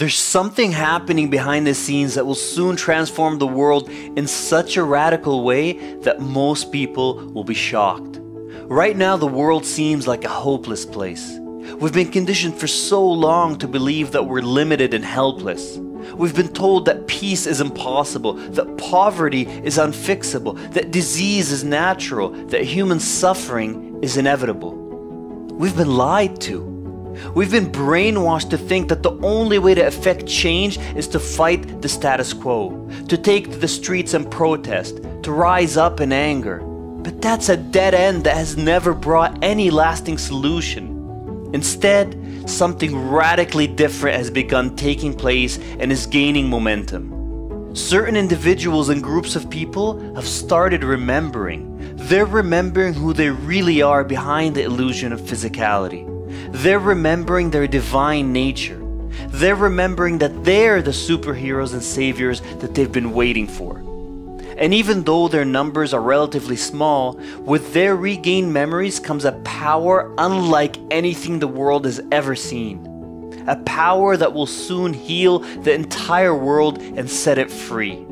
There's something happening behind the scenes that will soon transform the world in such a radical way that most people will be shocked. Right now, the world seems like a hopeless place. We've been conditioned for so long to believe that we're limited and helpless. We've been told that peace is impossible, that poverty is unfixable, that disease is natural, that human suffering is inevitable. We've been lied to. We've been brainwashed to think that the only way to effect change is to fight the status quo, to take to the streets and protest, to rise up in anger. But that's a dead end that has never brought any lasting solution. Instead, something radically different has begun taking place and is gaining momentum. Certain individuals and groups of people have started remembering. They're remembering who they really are behind the illusion of physicality. They're remembering their divine nature. They're remembering that they're the superheroes and saviors that they've been waiting for. And even though their numbers are relatively small, with their regained memories comes a power unlike anything the world has ever seen. A power that will soon heal the entire world and set it free.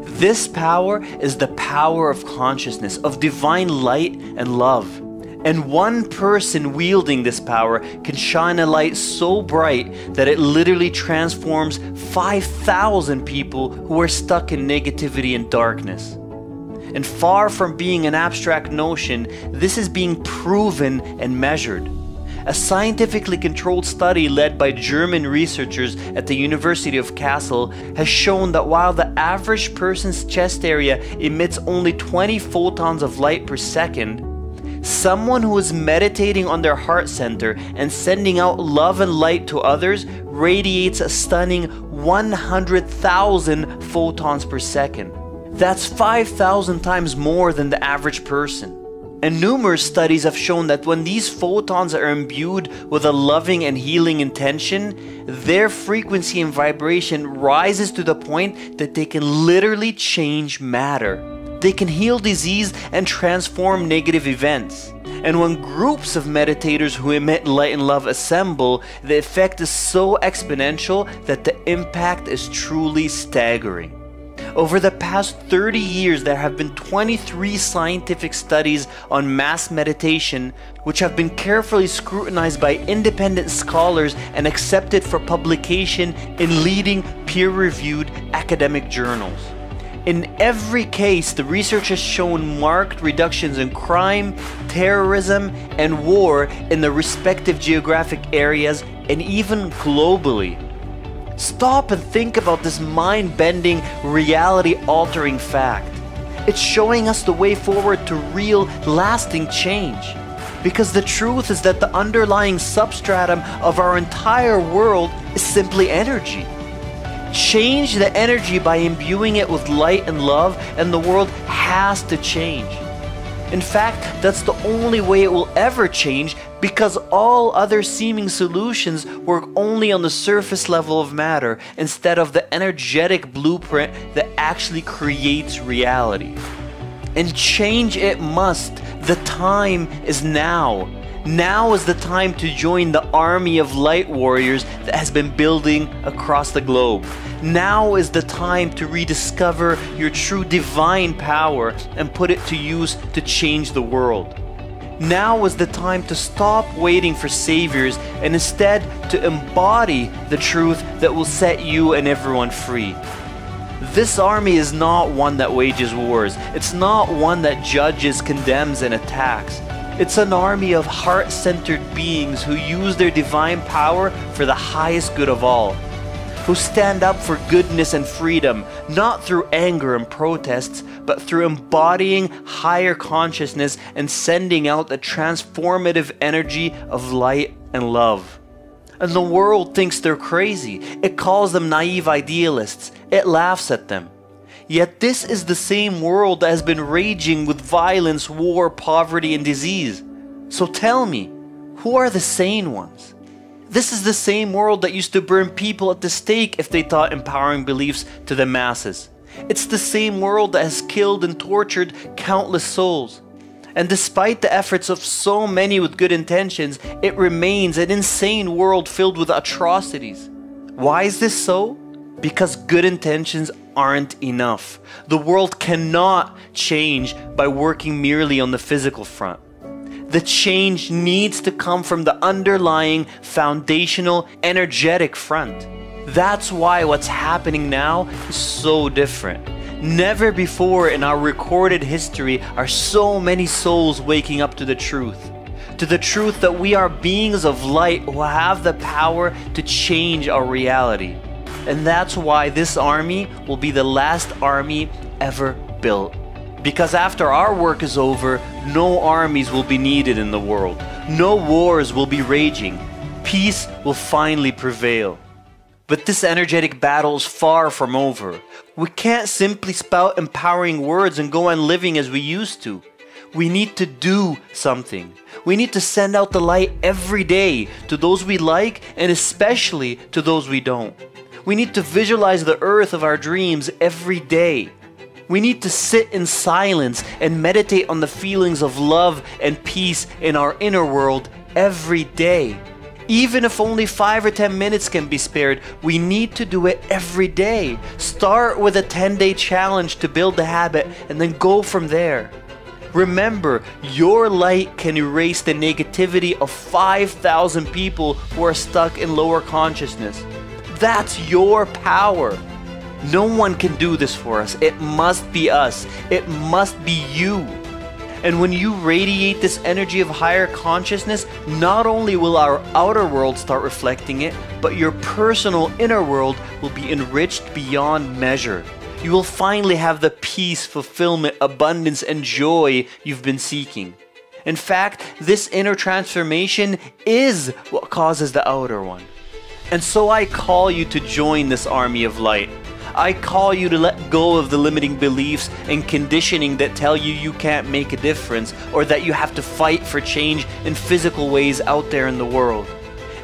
This power is the power of consciousness, of divine light and love. And one person wielding this power can shine a light so bright that it literally transforms 5,000 people who are stuck in negativity and darkness. And far from being an abstract notion, this is being proven and measured. A scientifically controlled study led by German researchers at the University of Kassel has shown that while the average person's chest area emits only 20 photons of light per second, someone who is meditating on their heart center and sending out love and light to others radiates a stunning 100,000 photons per second. That's 5,000 times more than the average person. And numerous studies have shown that when these photons are imbued with a loving and healing intention, their frequency and vibration rises to the point that they can literally change matter. They can heal disease and transform negative events. And when groups of meditators who emit light and love assemble, the effect is so exponential that the impact is truly staggering. Over the past 30 years, there have been 23 scientific studies on mass meditation, which have been carefully scrutinized by independent scholars and accepted for publication in leading peer-reviewed academic journals. In every case, the research has shown marked reductions in crime, terrorism, and war in the respective geographic areas and even globally. Stop and think about this mind-bending, reality-altering fact. It's showing us the way forward to real, lasting change. Because the truth is that the underlying substratum of our entire world is simply energy. Change the energy by imbuing it with light and love, and the world has to change. In fact, that's the only way it will ever change, because all other seeming solutions work only on the surface level of matter instead of the energetic blueprint that actually creates reality. And change it must. The time is now. Now is the time to join the army of light warriors that has been building across the globe. Now is the time to rediscover your true divine power and put it to use to change the world. Now is the time to stop waiting for saviors and instead to embody the truth that will set you and everyone free. This army is not one that wages wars. It's not one that judges, condemns, and attacks. It's an army of heart-centered beings who use their divine power for the highest good of all, who stand up for goodness and freedom, not through anger and protests, but through embodying higher consciousness and sending out the transformative energy of light and love. And the world thinks they're crazy. It calls them naive idealists. It laughs at them. Yet this is the same world that has been raging with violence, war, poverty, and disease. So tell me, who are the sane ones? This is the same world that used to burn people at the stake if they taught empowering beliefs to the masses. It's the same world that has killed and tortured countless souls. And despite the efforts of so many with good intentions, it remains an insane world filled with atrocities. Why is this so? Because good intentions aren't enough. The world cannot change by working merely on the physical front. The change needs to come from the underlying, foundational, energetic front. That's why what's happening now is so different. Never before in our recorded history are so many souls waking up to the truth. To the truth that we are beings of light who have the power to change our reality. And that's why this army will be the last army ever built. Because after our work is over, no armies will be needed in the world. No wars will be raging. Peace will finally prevail. But this energetic battle is far from over. We can't simply spout empowering words and go on living as we used to. We need to do something. We need to send out the light every day to those we like and especially to those we don't. We need to visualize the earth of our dreams every day. We need to sit in silence and meditate on the feelings of love and peace in our inner world every day. Even if only 5 or 10 minutes can be spared, we need to do it every day. Start with a 10-day challenge to build the habit and then go from there. Remember, your light can erase the negativity of 5,000 people who are stuck in lower consciousness. That's your power. No one can do this for us. It must be us. It must be you. And when you radiate this energy of higher consciousness, not only will our outer world start reflecting it, but your personal inner world will be enriched beyond measure. You will finally have the peace, fulfillment, abundance, and joy you've been seeking. In fact, this inner transformation is what causes the outer one. And so I call you to join this army of light. I call you to let go of the limiting beliefs and conditioning that tell you you can't make a difference or that you have to fight for change in physical ways out there in the world.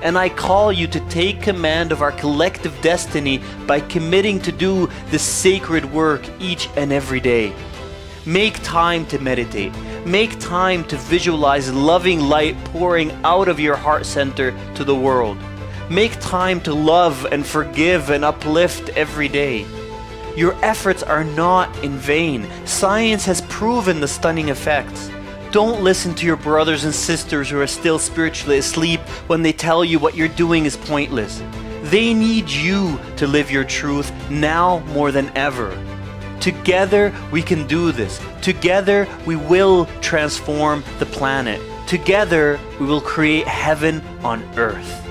And I call you to take command of our collective destiny by committing to do this sacred work each and every day. Make time to meditate. Make time to visualize loving light pouring out of your heart center to the world. Make time to love and forgive and uplift every day. Your efforts are not in vain. Science has proven the stunning effects. Don't listen to your brothers and sisters who are still spiritually asleep when they tell you what you're doing is pointless. They need you to live your truth now more than ever. Together we can do this. Together we will transform the planet. Together we will create heaven on earth.